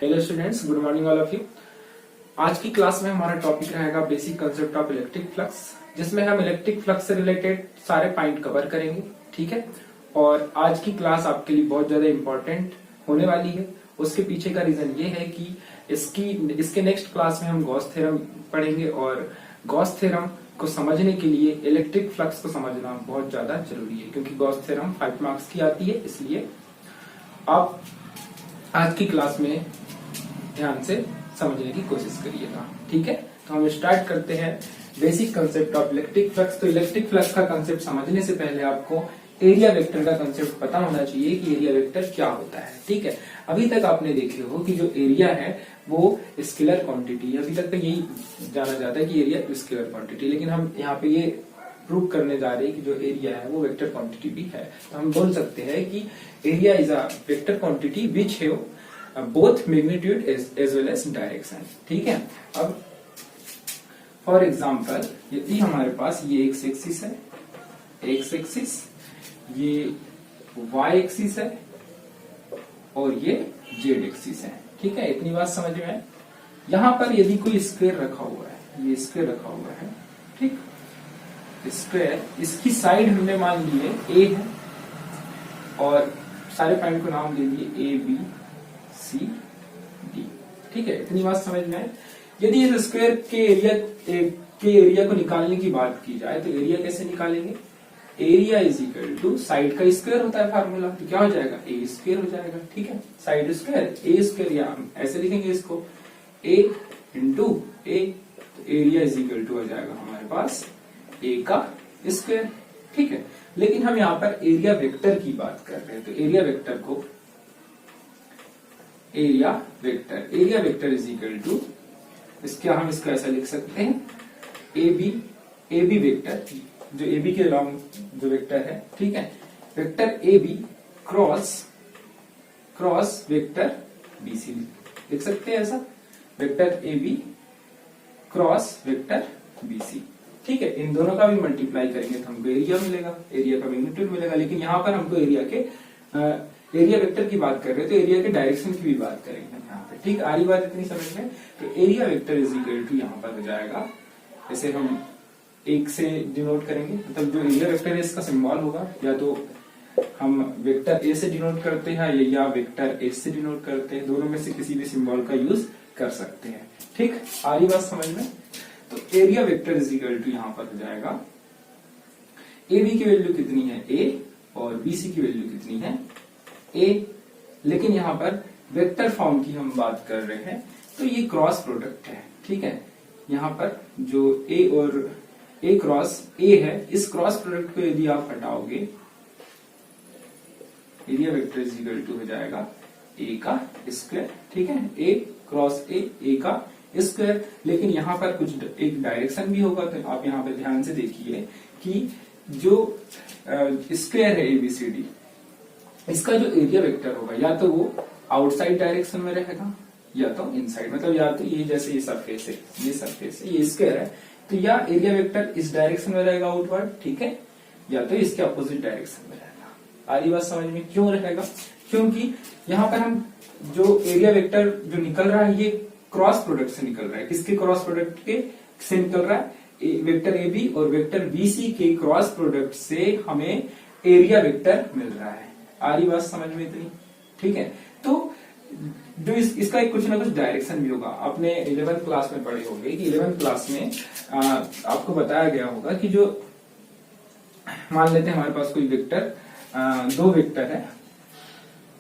Hello students, good morning all of you. आज की class में हमारा टॉपिक रहेगा basic concept of electric flux, जिसमें हम इलेक्ट्रिक फ्लक्स से रिलेटेड सारे पॉइंट कवर करेंगे। ठीक है, और आज की क्लास आपके लिए बहुत ज्यादा इंपॉर्टेंट होने वाली है। उसके पीछे का रीजन ये है कि इसके नेक्स्ट क्लास में हम गॉस थ्योरम पढ़ेंगे, और गॉस थ्योरम को समझने के लिए इलेक्ट्रिक फ्लक्स को समझना बहुत ज्यादा जरूरी है, क्योंकि गॉस थ्योरम 5 मार्क्स की आती है। इसलिए आप आज की क्लास में ध्यान से समझने की कोशिश करिएगा। ठीक है, तो हम स्टार्ट करते हैं basic concept of electric flux. तो इलेक्ट्रिक फ्लक्स का कंसेप्ट समझने से पहले आपको एरिया वेक्टर का कंसेप्ट पता होना चाहिए कि एरिया वेक्टर क्या होता है। ठीक है, अभी तक आपने देखे हो कि जो एरिया है वो स्केलर क्वांटिटी है। अभी तक तो यही जाना जाता है कि एरिया स्केलर क्वांटिटी, लेकिन हम यहाँ पे ये प्रूव करने जा रहे हैं कि जो एरिया है वो वेक्टर क्वांटिटी भी है। तो हम बोल सकते हैं कि area is a vector quantity which have both magnitude as well as direction. ठीक है, अब फॉर एग्जांपल यदि हमारे पास ये एक्स एक्सिस है, एक्स एक्सिस, ये वाई एक्सिस है और ये जेड एक्सिस है। ठीक है, इतनी बात समझ में है। यहां पर यदि कोई स्क्वायर रखा हुआ है, ये स्क्वायर रखा हुआ है, ठीक, स्क्वायर, इसकी साइड हमने मान लिए ए है और सारे पॉइंट को नाम दे दिए ए बी सी डी। ठीक है, इतनी बात समझ में है। यदि इस स्क्वायर के एरिया को निकालने की बात की जाए तो एरिया कैसे निकालेंगे? Area is equal to side का स्क्वायर होता है फार्मूला, तो क्या हो जाएगा? ए स्क्वायर हो जाएगा। ठीक है, साइड स्क्वायर ए स्क्वायर, या हम ऐसे लिखेंगे इसको ए इंटू ए, तो एरिया इज इक्वल टू हो जाएगा हमारे पास ए का स्क्वायर। ठीक है, लेकिन हम यहाँ पर एरिया वेक्टर की बात कर रहे हैं, तो एरिया वेक्टर को area vector is equal to हम इसको ऐसा लिख सकते हैं ए बी वेक्टर, जो ए बी के अलॉन्ग जो वेक्टर है। ठीक है, vector A B cross vector B C लिख सकते हैं ऐसा, vector A B cross vector B C. ठीक है, इन दोनों का भी मल्टीप्लाई करेंगे तो हमको एरिया मिलेगा, एरिया का मैग्नीट्यूड मिलेगा। लेकिन यहाँ पर हमको एरिया वेक्टर की बात कर रहे हैं तो एरिया के डायरेक्शन की भी बात करेंगे यहाँ पे। ठीक, आ रही बात इतनी समझ में? तो area vector is equal to यहाँ पर हो जाएगा, जैसे हम एक से डिनोट करेंगे, मतलब जो एरिया वेक्टर है इसका सिंबल होगा, या तो हम वेक्टर ए से डिनोट करते हैं या वेक्टर एस से डिनोट करते हैं, दोनों में से किसी भी सिंबल का यूज कर सकते हैं। ठीक, आ रही बात समझ में? तो area vector is equal to यहाँ पर हो जाएगा ए बी की वैल्यू कितनी है? ए, और बी सी की वैल्यू कितनी है? ए। लेकिन यहाँ पर वेक्टर फॉर्म की हम बात कर रहे हैं तो ये क्रॉस प्रोडक्ट है। ठीक है, यहाँ पर जो ए और ए क्रॉस ए है, इस क्रॉस प्रोडक्ट को यदि आप हटाओगे, area vector is equal to हो जाएगा ए का स्क्वायर। ठीक है, ए क्रॉस ए का स्क्वायर। लेकिन यहाँ पर कुछ एक डायरेक्शन भी होगा, तो आप यहाँ पे ध्यान से देखिए कि जो स्क्वायर है एबीसीडी, इसका जो एरिया वेक्टर होगा या तो वो आउटसाइड डायरेक्शन में रहेगा या तो इनसाइड, मतलब या तो ये जैसे ये सरफेस है, ये स्क्वायर है, तो या एरिया वेक्टर इस डायरेक्शन में रहेगा आउटवर्ड, ठीक है, या तो इसके अपोजिट डायरेक्शन में रहेगा। आरी बात समझ में? क्यों रहेगा? क्योंकि यहाँ पर हम जो एरिया वेक्टर जो निकल रहा है ये क्रॉस प्रोडक्ट से निकल रहा है। किसके क्रॉस प्रोडक्ट के से निकल रहा है? वेक्टर ए बी और वेक्टर बी सी के क्रॉस प्रोडक्ट से हमें एरिया वेक्टर मिल रहा है। आ रही बात समझ में इतनी? ठीक है, तो जो इसका एक कुछ ना कुछ डायरेक्शन भी होगा। आपने 11th क्लास में पढ़े होंगे कि 11th क्लास में आपको बताया गया होगा कि जो मान लेते हैं हमारे पास कोई वेक्टर, दो वेक्टर है,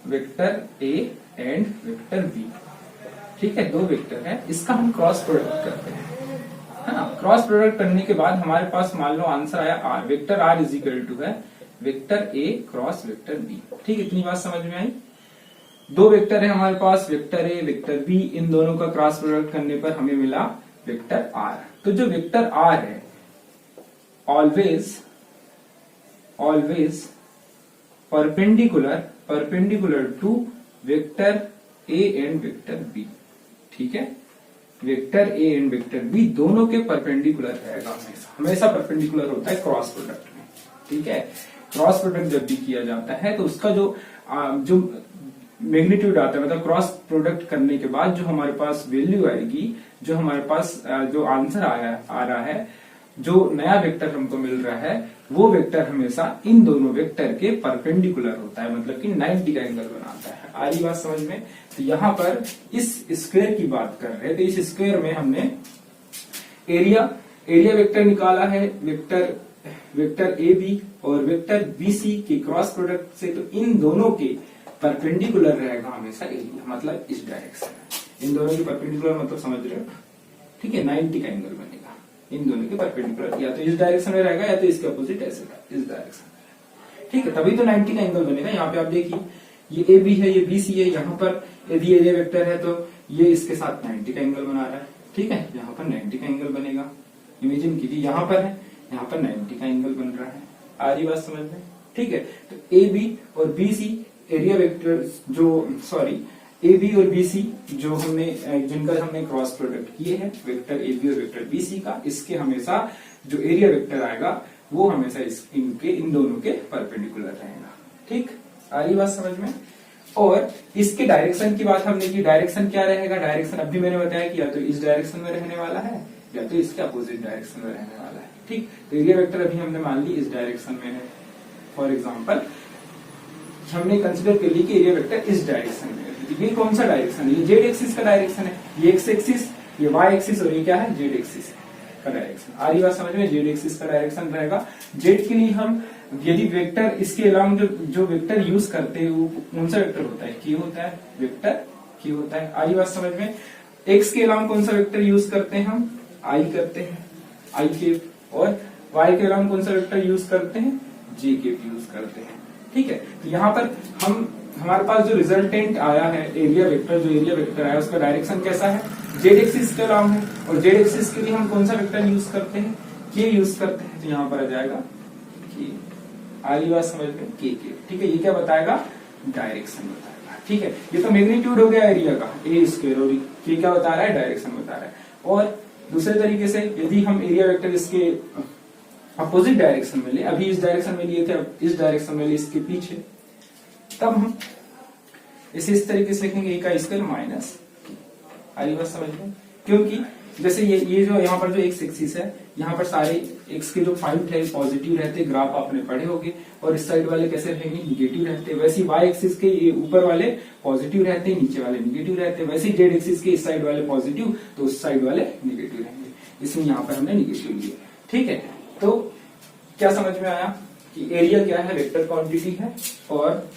vector A and vector B. ठीक है, दो वेक्टर है, इसका हम क्रॉस प्रोडक्ट करते हैं, है ना। क्रॉस प्रोडक्ट करने के बाद हमारे पास मान लो आंसर आया r, vector r is equal to है vector a cross vector B. ठीक, इतनी बात समझ में आई? दो वेक्टर है हमारे पास, वेक्टर ए वेक्टर बी, इन दोनों का क्रॉस प्रोडक्ट करने पर हमें मिला वेक्टर आर। तो जो वेक्टर आर है always perpendicular to vector A and vector B. ठीक है, vector A and vector B दोनों के परपेंडिकुलर रहेगा, हमेशा परपेंडिकुलर होता है क्रॉस प्रोडक्ट में। ठीक है, क्रॉस प्रोडक्ट जब भी किया जाता है तो उसका जो मैग्नीट्यूड आता है, मतलब क्रॉस प्रोडक्ट करने के बाद जो हमारे पास वैल्यू आएगी, जो हमारे पास जो आंसर आ रहा है, जो नया वेक्टर हमको मिल रहा है, वो वेक्टर हमेशा इन दोनों वेक्टर के परपेंडिकुलर होता है, मतलब कि 90 का एंगल बनाता है। आ रही बात समझ में? तो यहाँ पर इस स्क्वायर की बात कर रहे हैं, तो इस स्क्वायर में हमने एरिया वेक्टर निकाला है, वेक्टर ए बी और वेक्टर बी सी के क्रॉस प्रोडक्ट से, तो इन दोनों के परपेंडिकुलर रहेगा हमेशा एरिया, मतलब इस डायरेक्शन में। इन दोनों के परपेंडिकुलर मतलब समझ रहे हो? ठीक है, 90 का एंगल बनेगा इन दोनों के परपेंडिकुलर, या तो इस डायरेक्शन में रहेगा या तो इसके अपोजिट ऐसे इस डायरेक्शन में। ठीक है, तभी तो 90 का एंगल बनेगा। यहाँ पे आप देखिए, ये ए बी है, ये बी सी है, यहाँ पर यदि एरिया वेक्टर है तो ये इसके साथ 90 का एंगल बना रहा है। ठीक है, यहाँ पर 90 का एंगल बनेगा। इमेजिन कीजिए, यहाँ पर है, यहाँ पर 90 का एंगल बन रहा है। आ रही बात समझ में? ठीक है, तो ए बी और B C area vector A B और बी सी जो जिनका हमने क्रॉस प्रोडक्ट किए हैं, वेक्टर ए बी और वेक्टर बी सी का, इसके हमेशा जो एरिया वेक्टर आएगा वो हमेशा इन दोनों के परपेंडिकुलर रहेगा। ठीक, आ रही बात समझ में? और इसके डायरेक्शन की बात हमने की, डायरेक्शन क्या रहेगा? डायरेक्शन अभी मैंने बताया कि या तो इस डायरेक्शन में रहने वाला है या तो इसके अपोजिट डायरेक्शन में रहने वाला है। ठीक, तो एरिया वेक्टर अभी हमने मान ली इस डायरेक्शन में है। फॉर एग्जाम्पल हमने कंसिडर कर ली कि एरिया वेक्टर इस डायरेक्शन में है। ये कौन सा डायरेक्शन है? ये जेड एक्सिस का डायरेक्शन है, ये एक्स एक्सिस, ये वाई एक्सिस और ये क्या है? जेड एक्सिस का डायरेक्शन। आ रही बात समझ में? जेड एक्सिस का डायरेक्शन रहेगा। जेड के लिए हम यदि वेक्टर इसके अलावा जो वेक्टर यूज करते हैं वो कौन सा वेक्टर होता है? क्यू होता है, वेक्टर क्यू होता है। आ रही बात समझ में? एक्स के अलावा कौन सा वेक्टर यूज करते हैं हम? आई करते हैं, आई केप। और वाई के अलावा कौन सा वेक्टर यूज करते हैं? जे केप यूज करते हैं। ठीक है, तो यहाँ पर हमारे पास जो रिजल्टेंट आया है एरिया वेक्टर आया, उसका डायरेक्शन कैसा है? जेड एक्सिस के अलावा है, और जेड एक्सिस के लिए हम कौन सा वेक्टर यूज करते हैं? के यूज करते हैं, तो यहाँ पर आ जाएगा के। आली बात समझ में? के। ठीक है, ये क्या बताएगा? डायरेक्शन बताएगा। ठीक है, ये तो मैग्नीट्यूड हो गया एरिया का, ए स्क्वायर, और के क्या बता रहा है? डायरेक्शन बता रहा है। और दूसरे तरीके से यदि हम एरिया वेक्टर इसके अपोजिट डायरेक्शन में ले, अभी इस डायरेक्शन में लिए थे, अब इस डायरेक्शन में ले इसके पीछे, तब हम इसे इस तरीके से लिखेंगे, ए का स्क्वायर माइनस। आई बात समझ में? क्योंकि जैसे ये जो यहाँ पर जो एक्स एक्सिस है, यहाँ पर सारे एक्स के जो पॉइंट है पॉजिटिव रहते, ग्राफ आपने पढ़े होंगे, और इस साइड वाले कैसे रहेंगे? निगेटिव रहते। वैसे वाई एक्सिस के ये ऊपर वाले पॉजिटिव रहते, नीचे वाले निगेटिव रहते। वैसे जेड एक्सिस के इस साइड वाले पॉजिटिव, तो उस साइड वाले निगेटिव रहेंगे। इसमें यहाँ पर हमने निगेटिव लिए। ठीक है, तो क्या समझ में आया कि एरिया क्या है? वेक्टर क्वांटिटी है, और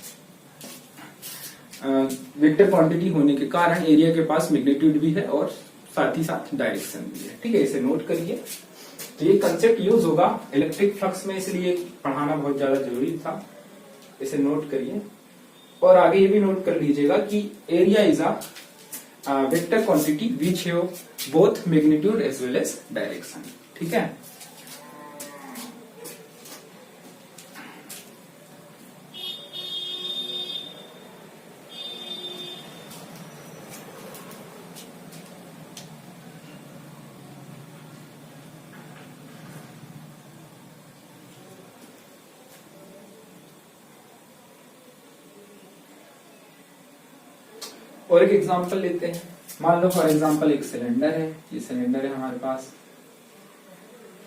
वेक्टर क्वांटिटी होने के कारण एरिया के पास मैग्नीट्यूड भी है और साथ ही साथ डायरेक्शन भी है। ठीक है, इसे नोट करिए। तो ये कंसेप्ट यूज होगा इलेक्ट्रिक फ्लक्स में, इसलिए पढ़ाना बहुत ज्यादा जरूरी था। इसे नोट करिए, और आगे ये भी नोट कर लीजिएगा कि area is a vector quantity which have both magnitude as well as direction. ठीक है, और एक एग्जांपल लेते हैं। मान लो फॉर एग्जांपल एक सिलेंडर है, ये सिलेंडर है हमारे पास।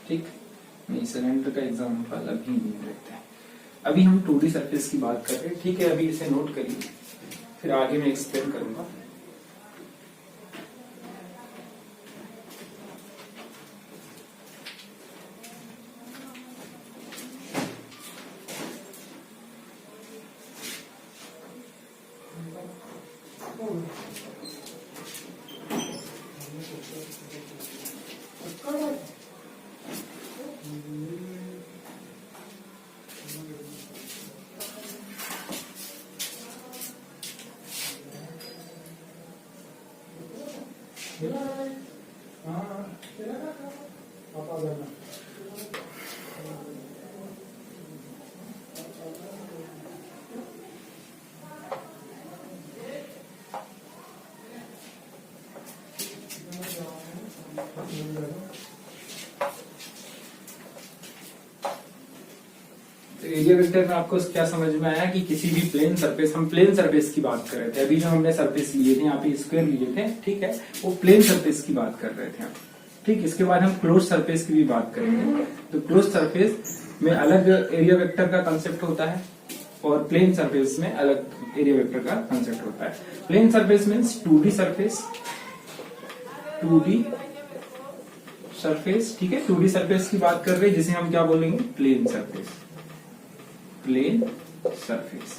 ठीक, नहीं सिलेंडर का एग्जांपल अभी नहीं लेते हैं, अभी हम 2D सरफेस की बात कर रहे हैं। ठीक है, अभी इसे नोट करिए, फिर आगे मैं एक्सप्लेन करूंगा। एरिया वेक्टर में आपको क्या समझ में आया कि किसी भी प्लेन सरफेस, हम प्लेन सरफेस की बात कर रहे थे अभी, जो हमने सरफेस लिए थे यहाँ पे स्क्वायर लिए थे, ठीक है, वो प्लेन सरफेस की बात कर रहे थे हम, ठीक। इसके बाद हम क्लोज सरफेस की भी बात करेंगे। तो क्लोज सरफेस में अलग एरिया वेक्टर का कंसेप्ट होता है और प्लेन सरफेस में अलग एरिया वेक्टर का कंसेप्ट होता है। Plane surface means 2D surface, 2D surface, ठीक है। 2D सरफेस की बात कर रहे हैं जिसे हम क्या बोलेंगे, प्लेन सरफेस, प्लेन सरफेस।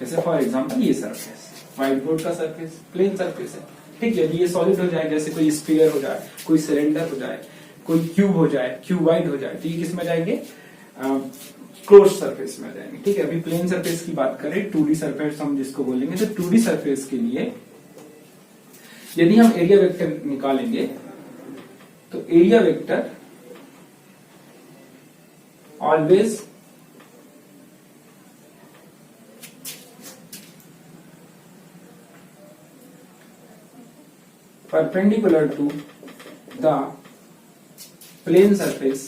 जैसे फॉर एग्जांपल ये सरफेस, व्हाइट बोर्ड का सरफेस प्लेन सरफेस है, ठीक है। यदि ये सॉलिड हो जाए, जैसे कोई स्फीयर हो जाए, कोई सिलेंडर हो जाए, कोई क्यूब हो जाए, क्यूबाइड हो जाए, तो ये किस में जाएंगे, क्लोज सरफेस में जाएंगे, ठीक है। अभी प्लेन सरफेस की बात करें, 2D सरफेस हम जिसको बोलेंगे, तो 2D सरफेस के लिए यदि हम एरिया वेक्टर निकालेंगे तो area vector always perpendicular to the plane surface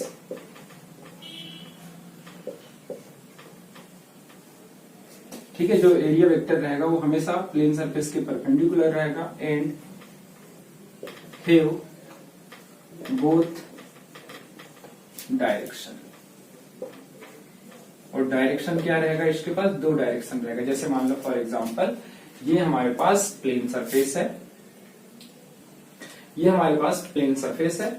ठीक है। जो एरिया वेक्टर रहेगा वो हमेशा प्लेन सरफेस के परपेंडिकुलर रहेगा एंड हैव बोथ डायरेक्शन। और डायरेक्शन क्या रहेगा, इसके पास 2 डायरेक्शन रहेगा। जैसे मान लो फॉर एग्जांपल ये हमारे पास प्लेन सरफेस है, ये हमारे पास प्लेन सरफेस है,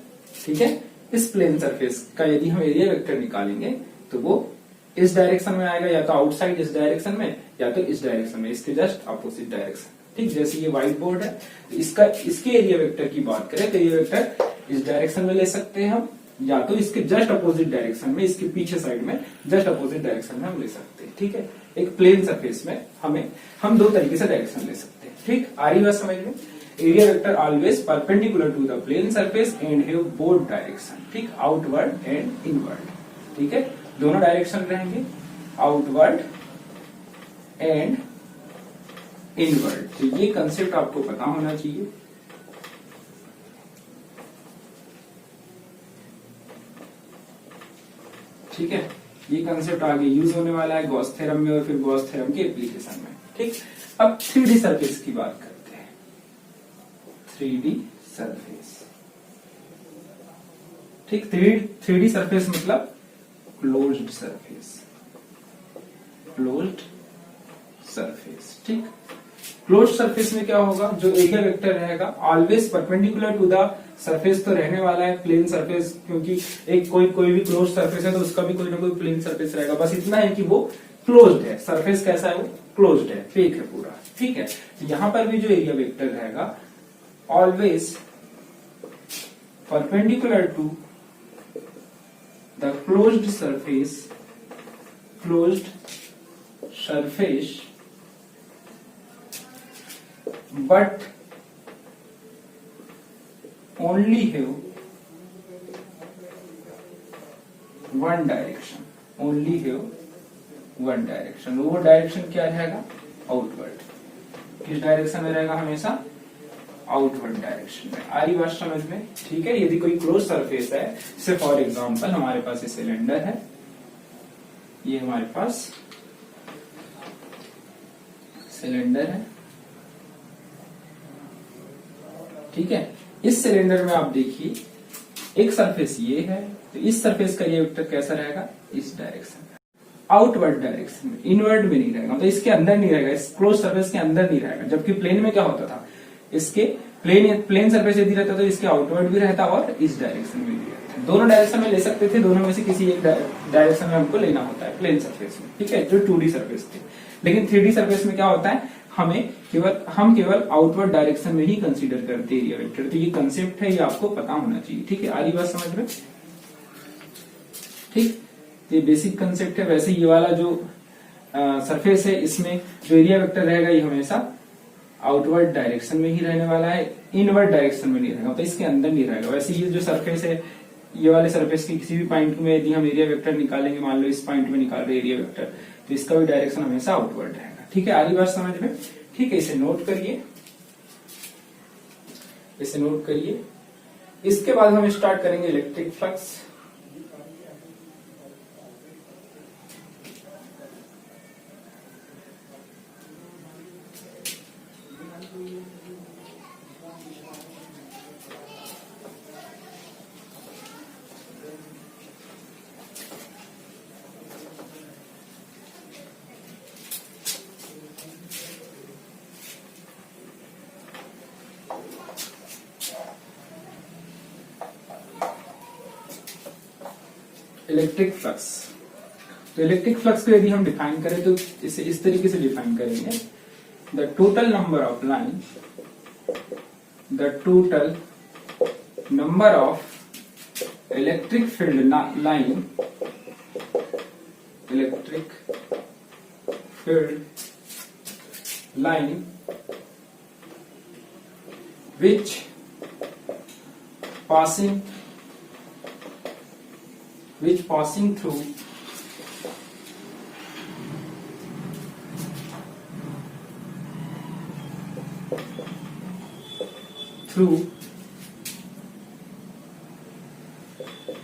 ठीक है। इस प्लेन सरफेस का यदि हम एरिया वेक्टर निकालेंगे तो वो इस डायरेक्शन में आएगा, या तो आउटसाइड इस डायरेक्शन में, या तो इस डायरेक्शन में, इसके जस्ट अपोजिट डायरेक्शन, ठीक। जैसे ये व्हाइट बोर्ड है, तो इसके एरिया वेक्टर की बात करें तो एरिया वेक्टर इस डायरेक्शन में ले सकते हैं हम, या तो इसके जस्ट अपोजिट डायरेक्शन में, इसके पीछे साइड में जस्ट अपोजिट डायरेक्शन में हम ले सकते हैं, ठीक है। एक प्लेन सरफेस में हम 2 तरीके से डायरेक्शन ले सकते हैं, ठीक। आ रही बात समझ में। Area vector always perpendicular to the plane surface and have both direction, ठीक, आउटवर्ड एंड इनवर्ड, ठीक है। दोनों डायरेक्शन रहेंगे, आउटवर्ड एंड इनवर्ड। तो ये कंसेप्ट आपको पता होना चाहिए, ठीक है। ये कंसेप्ट आगे यूज होने वाला है गॉस थ्योरम में और फिर गॉस थ्योरम के एप्लीकेशन में, ठीक। अब 3D सरफेस की बात करते हैं। 3D सरफेस, ठीक। 3D सरफेस मतलब क्लोज्ड सरफेस, क्लोज्ड सरफेस, ठीक। क्लोज्ड सरफेस में क्या होगा, जो एरिया वेक्टर रहेगा always perpendicular to the surface तो रहने वाला है, प्लेन सरफेस, क्योंकि एक कोई भी क्लोज सरफेस है तो उसका भी कोई ना कोई प्लेन सरफेस रहेगा। बस इतना है कि वो क्लोज्ड है, सरफेस कैसा है, वो क्लोज्ड है, फेक है पूरा, ठीक है। तो यहां पर भी जो एरिया वेक्टर रहेगा always perpendicular to the closed surface but only have one direction, only have one direction। वो डायरेक्शन क्या रहेगा, आउटवर्ड। किस डायरेक्शन में रहेगा, हमेशा आउटवर्ड डायरेक्शन में। आ रही बात समझ में, ठीक है। यदि कोई क्लोज सरफेस है, जैसे फॉर एग्जांपल हमारे पास ये सिलेंडर है, ये हमारे पास सिलेंडर है, ठीक है। इस सिलेंडर में आप देखिए एक सरफेस ये है, तो इस सरफेस का ये वेक्टर कैसा रहेगा, इस डायरेक्शन में, आउटवर्ड डायरेक्शन में, इनवर्ड में नहीं रहेगा, तो इसके अंदर नहीं रहेगा, इस क्लोज सरफेस के अंदर नहीं रहेगा। जबकि प्लेन में क्या होता था, इसके प्लेन सरफेस यदि रहता तो इसके आउटवर्ड भी रहता और इस डायरेक्शन में भी रहता। दोनों डायरेक्शन में ले सकते थे, दोनों में से किसी एक डायरेक्शन में हमको लेना होता है प्लेन सरफेस में, ठीक है, जो 2D सरफेस थी। लेकिन 3D सरफेस में क्या होता है, हम केवल आउटवर्ड डायरेक्शन में ही कंसीडर करते हैं एरिया वेक्टर। तो ये कंसेप्ट है, ये आपको पता होना चाहिए, ठीक है। आ रही बात समझ में, ठीक। ये बेसिक कंसेप्ट है। वैसे ये वाला जो सरफेस है, इसमें जो एरिया वेक्टर रहेगा ये हमेशा आउटवर्ड डायरेक्शन में ही रहने वाला है, इनवर्ड डायरेक्शन में नहीं रहेगा, तो इसके अंदर नहीं रहेगा। वैसे ये जो सरफेस है, ये वाले सरफेस की किसी भी पॉइंट में यदि हम एरिया वेक्टर निकालेंगे, मान लो इस पॉइंट में निकाल रहे एरिया वेक्टर, तो इसका भी डायरेक्शन हमेशा आउटवर्ड रहेगा, ठीक है। आरी बात समझ में, ठीक है। इसे नोट करिए, इसे नोट करिए। इसके बाद हम स्टार्ट करेंगे इलेक्ट्रिक फ्लक्स। Electric flux. तो इलेक्ट्रिक फ्लक्स को यदि हम डिफाइन करें तो इसे इस तरीके से डिफाइन करेंगे, the total number of line, the total number of electric field line, electric field line which passing through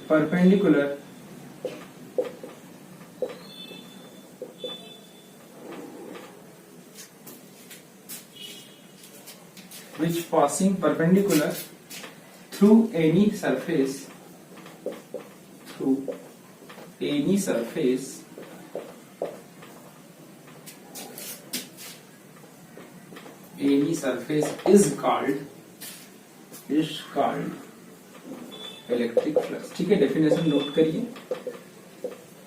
perpendicular which passing perpendicular through any surface is called electric flux. ठीक है, definition note करिए।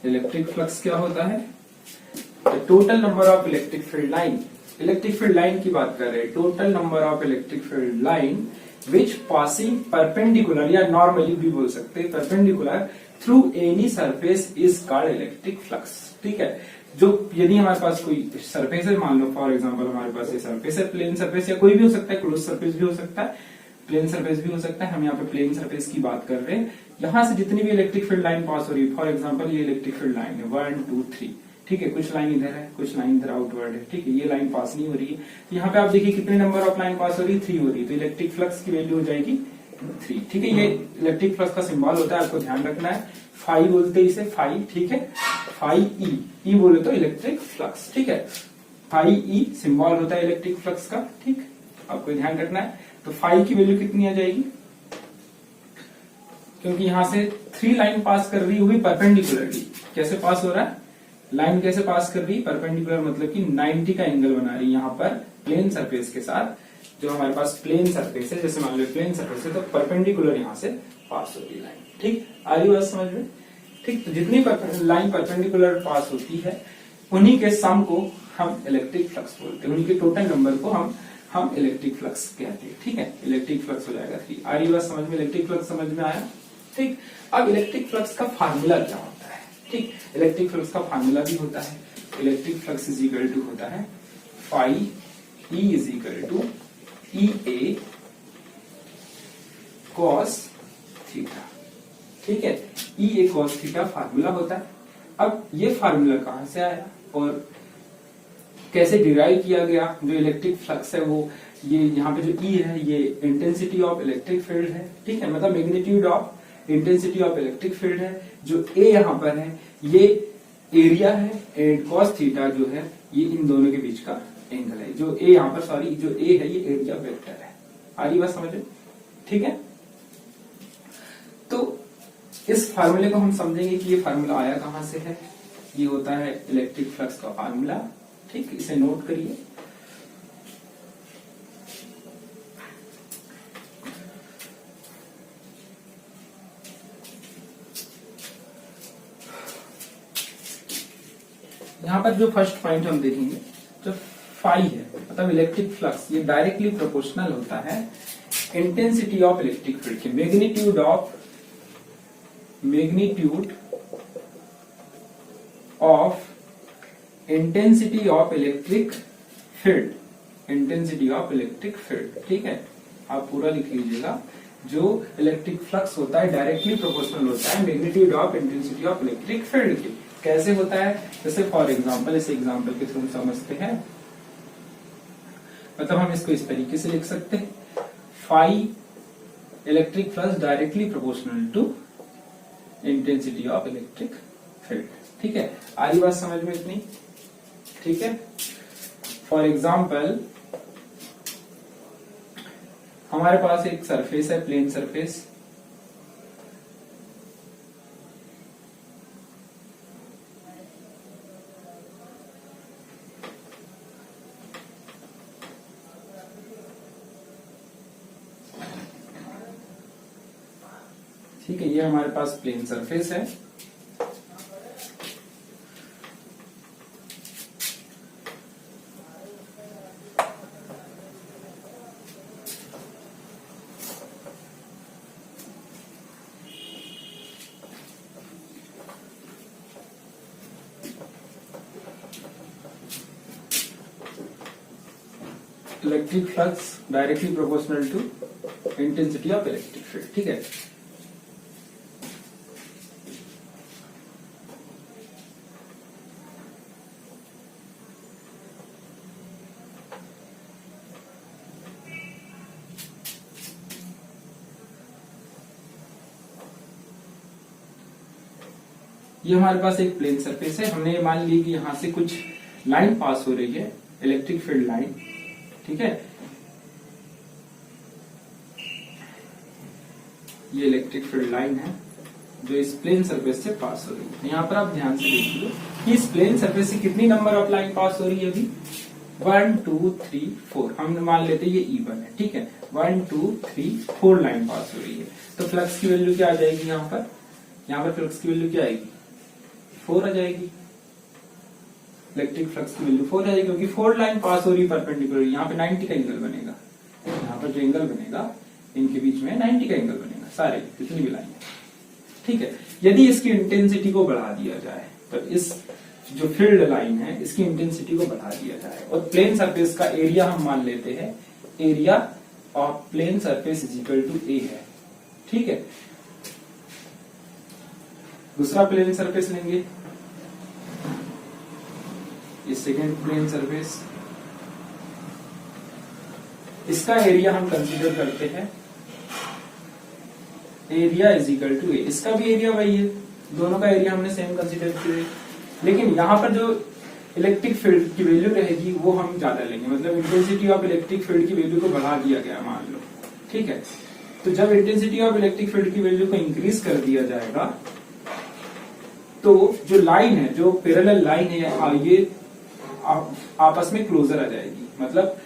Electric flux क्या होता है? The total number of electric field line, electric field line की बात कर रहे हैं, total number of electric field line which passing perpendicular या नॉर्मली भी बोल सकते हैं perpendicular through any surface is called electric flux. ठीक है, जो यदि हमारे पास कोई सरफेस है, मान लो फॉर एग्जांपल हमारे पास ये सरफेस है, प्लेन सरफेस या कोई भी हो सकता है, क्लोज सरफेस भी हो सकता है, प्लेन सरफेस भी हो सकता है, हम यहाँ पे प्लेन सरफेस की बात कर रहे हैं। यहाँ से जितनी भी इलेक्ट्रिक फील्ड लाइन पास हो रही है, फॉर एग्जांपल ये इलेक्ट्रिक फील्ड लाइन है 1 2 3, ठीक है, कुछ लाइन इधर है, कुछ लाइन इधर आउटवर्ड है, ठीक है, ये लाइन पास नहीं हो रही है, तो यहाँ पे आप देखिए कितने नंबर ऑफ लाइन पास हो रही है, 3 हो रही है, तो इलेक्ट्रिक फ्लक्स की वैल्यू हो जाएगी 3। ठीक है, ये इलेक्ट्रिक फ्लक्स का सिंबल होता है, आपको ध्यान रखना है, फाई बोलते हैं इसे, फाई। ठीक है, फाई ई बोले तो इलेक्ट्रिक फ्लक्स। ठीक है, फाई ई सिंबल होता है इलेक्ट्रिक फ्लक्स का। ठीक, आपको ध्यान रखना है। तो फाई की वैल्यू कितनी आ जाएगी, क्योंकि यहां से 3 लाइन पास कर रही हुई परपेंडिकुलरली। कैसे पास हो रहा है, लाइन कैसे पास कर रही है, परपेंडिकुलर मतलब कि 90 का एंगल बना रही है यहाँ पर प्लेन सरफेस के साथ। जो हमारे पास प्लेन सरफेस है, जैसे मान लो प्लेन सरफेस है, तो परपेंडिकुलर यहाँ से पास होती है लाइन। ठीक, आ रही बात समझ में? ठीक, तो जितनी लाइन परपेंडिकुलर पास होती है उन्हीं के सम को हम इलेक्ट्रिक फ्लक्स बोलते हैं, उन्हीं के टोटल नंबर को हम इलेक्ट्रिक फ्लक्स कहते हैं। ठीक है, इलेक्ट्रिक फ्लक्स हो जाएगा 3। आ रही बात समझ में? इलेक्ट्रिक फ्लक्स समझ में आया? ठीक, अब इलेक्ट्रिक फ्लक्स का फार्मूला क्या होता है? ठीक, इलेक्ट्रिक फ्लक्स का फार्मूला भी होता है, electric flux is equal to होता है phi E is equal to E A cos theta. ठीक है, E A cos theta formula होता है। अब ये फार्मूला कहां से आया और कैसे डिराइव किया गया? जो इलेक्ट्रिक फ्लक्स है वो ये यहाँ पे जो ई है ये इंटेंसिटी ऑफ इलेक्ट्रिक फील्ड है। ठीक है, मतलब magnitude of intensity of electric field है। जो ए यहाँ पर है ये एरिया है, एंड कॉस थीटा जो है ये इन दोनों के बीच का एंगल है। जो ए यहाँ पर सॉरी जो ए है ये एरिया वेक्टर है। आ रही बात समझ में? ठीक है, तो इस फार्मूले को हम समझेंगे कि ये फार्मूला आया कहां से है। ये होता है इलेक्ट्रिक फ्लक्स का फार्मूला। ठीक, इसे नोट करिए। यहां पर जो फर्स्ट पॉइंट हम देखेंगे, जो फाई है मतलब इलेक्ट्रिक फ्लक्स, ये डायरेक्टली प्रोपोर्शनल होता है इंटेंसिटी ऑफ इलेक्ट्रिक फील्ड के, magnitude of intensity of electric field, intensity of electric field. ठीक है, आप पूरा लिख लीजिएगा। जो इलेक्ट्रिक फ्लक्स होता है डायरेक्टली प्रोपोर्शनल होता है magnitude of intensity of electric field की। कैसे होता है? जैसे फॉर एग्जांपल, इस एग्जांपल के थ्रू समझते हैं। मतलब हम इसको इस तरीके से लिख सकते हैं, phi electric flux directly proportional to intensity of electric field. ठीक है, आ रही बात समझ में इतनी? ठीक है, फॉर एग्जाम्पल हमारे पास एक सरफेस है, प्लेन सरफेस, ठीक है, ये हमारे पास प्लेन सरफेस है electric flux directly proportional to intensity of electric field. ठीक है, ये हमारे पास एक प्लेन सरफेस है। हमने ये मान ली कि यहां से कुछ लाइन पास हो रही है, इलेक्ट्रिक फील्ड लाइन। ठीक है, ये इलेक्ट्रिक फील्ड लाइन है जो इस प्लेन सरफेस से पास हो रही है। यहाँ पर आप ध्यान से देखिए कि इस प्लेन सरफेस से कितनी नंबर ऑफ लाइन पास हो रही है अभी, 1 2 3 4। हम मान लेते हैं ये E1 है। ठीक है, 1 2 3 4 लाइन पास हो रही है। तो फ्लक्स की वैल्यू क्या आ जाएगी यहाँ पर फ्लक्स की वैल्यू क्या आएगी, 4 आ जाएगी। इलेक्ट्रिक फ्लक्स की वैल्यू 4 आ जाएगी क्योंकि 4 लाइन पास हो रही है परपेंडिकुलर। यहाँ पे 90 का एंगल बनेगा, यहाँ पर जो एंगल बनेगा इनके बीच में 90 का एंगल बनेगा, सारे जितनी भी लाइन है। ठीक है, यदि इसकी इंटेंसिटी को बढ़ा दिया जाए तो इस जो फील्ड लाइन है इसकी इंटेंसिटी को बढ़ा दिया जाए और प्लेन सरफेस का एरिया हम मान लेते हैं, area of plane surface is equal to a है। ठीक है, दूसरा प्लेन सरफेस लेंगे, ये सेकेंड प्लेन सरफेस, इसका एरिया हम कंसीडर करते हैं, area is equal to a. इसका भी एरिया वही है, दोनों का एरिया हमने सेम कंसीडर किया, लेकिन यहां पर जो इलेक्ट्रिक फील्ड की वैल्यू रहेगी वो हम ज्यादा लेंगे, मतलब इंटेंसिटी ऑफ इलेक्ट्रिक फील्ड की वैल्यू को बढ़ा दिया गया मान लो। ठीक है, तो जब इंटेंसिटी ऑफ इलेक्ट्रिक फील्ड की वैल्यू को इंक्रीज कर दिया जाएगा तो जो लाइन है, जो पैरेलल लाइन है, ये आपस में क्लोजर आ जाएगी। मतलब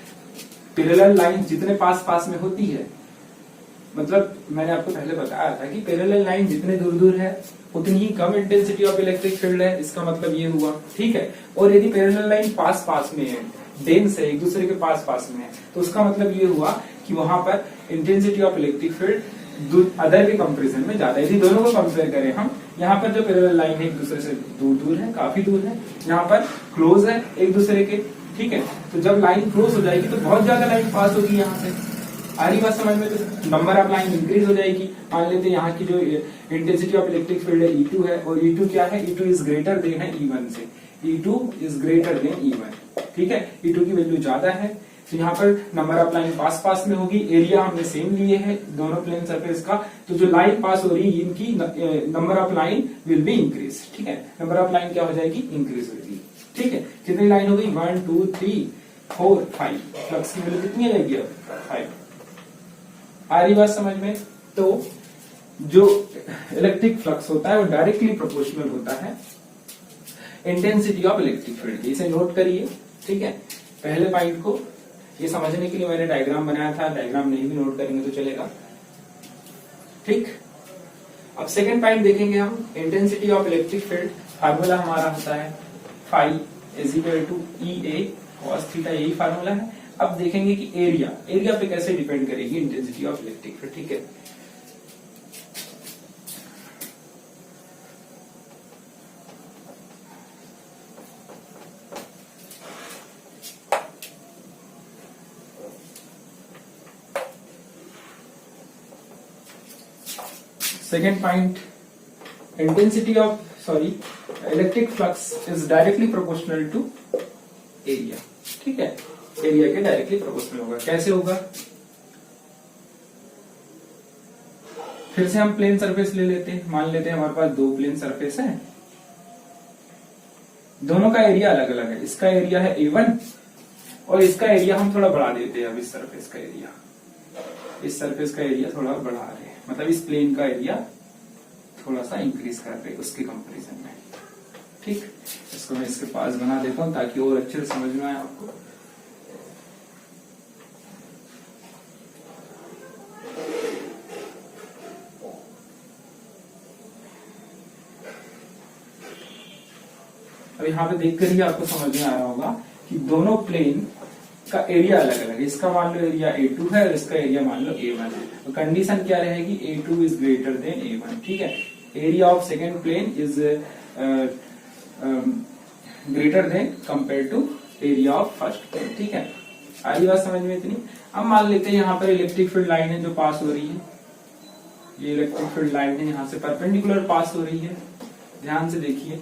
पैरेलल लाइन जितने पास पास में होती है, मतलब मैंने आपको पहले बताया था कि पैरेलल लाइन जितने दूर दूर है उतनी ही कम इंटेंसिटी ऑफ इलेक्ट्रिक फील्ड है, इसका मतलब ये हुआ। ठीक है, और यदि पैरेलल लाइन पास पास में है, डेंस है, एक दूसरे के पास पास में है, तो उसका मतलब ये हुआ कि वहां पर intensity of electric field other के कंपेरिजन में ज्यादा। यदि दोनों को कंपेयर करें हम, यहाँ पर जो पैरेलल लाइन है एक दूसरे से दूर दूर है, काफी दूर है, यहाँ पर क्लोज है एक दूसरे के। ठीक है, तो जब लाइन क्लोज हो जाएगी तो बहुत ज्यादा लाइन पास होगी यहाँ से, आ रही बात समझ में, तो नंबर ऑफ लाइन इंक्रीज हो जाएगी। मान लेते हैं यहाँ की जो इंटेंसिटी ऑफ इलेक्ट्रिक फील्ड है E2 है, और E2 क्या है, E2 इज ग्रेटर देन है E1 से, E2 is greater then E1। ठीक है, E2 की वैल्यू ज्यादा है, तो यहाँ पर नंबर ऑफ लाइन पास पास में होगी, एरिया हमने सेम लिए है दोनों प्लेन सरफेस का, तो जो लाइन पास हो रही है इनकी number of line will be increase. ठीक है, नंबर ऑफ लाइन क्या हो जाएगी, इंक्रीज होगी। ठीक है, कितनी लाइन हो गई, 1 2 3 4 5, फ्लक्स की वैल्यू कितनी आ जाएगी अब, 5। आ रही बात समझ में। तो जो इलेक्ट्रिक फ्लक्स होता है वो डायरेक्टली प्रोपोर्शनल होता है इंटेंसिटी ऑफ इलेक्ट्रिक फील्ड। इसे नोट करिए। ठीक है, पहले पॉइंट को ये समझने के लिए मैंने डायग्राम बनाया था, डायग्राम नहीं भी नोट करेंगे तो चलेगा। ठीक, अब सेकेंड पॉइंट देखेंगे हम, intensity of electric field. Formula हमारा होता है phi is equal to EA cos theta, यही फार्मूला है। अब देखेंगे कि एरिया पे कैसे डिपेंड करेगी इंटेंसिटी ऑफ इलेक्ट्रिक फील्ड। ठीक है, second point, electric flux is directly proportional to area. ठीक है, एरिया के डायरेक्टली प्रोपोर्शनल होगा। कैसे होगा, फिर से हम प्लेन सरफेस ले लेते हैं, मान लेते हैं हमारे पास दो प्लेन सरफेस हैं, दोनों का एरिया अलग अलग है। इसका एरिया है A1 और इसका एरिया हम थोड़ा बढ़ा देते हैं। अब इस सरफेस का एरिया, इस सरफेस का एरिया थोड़ा बढ़ा रहे हैं, मतलब इस प्लेन का एरिया थोड़ा सा इंक्रीज कर रहे हैं उसके कंपैरिजन में। ठीक, इसको मैं इसके पास बना देता हूं ताकि और अच्छे से समझ में आए आपको। अब यहाँ पे देखकर ही आपको समझ में आ रहा होगा कि दोनों प्लेन का एरिया अलग अलग है। इसका मान लो एरिया A2 है और इसका एरिया मान लो A1 है। तो कंडीशन क्या रहेगी, A2 is greater then A1। ठीक है, area of second plane is greater than compare to area of first plane. ठीक है, आ रही बात समझ में इतनी। अब मान लेते हैं यहाँ पर इलेक्ट्रिक फील्ड लाइन है जो पास हो रही है, ये इलेक्ट्रिक फील्ड लाइन है, यहाँ से परपेंडिकुलर पास हो रही है। ध्यान से देखिए,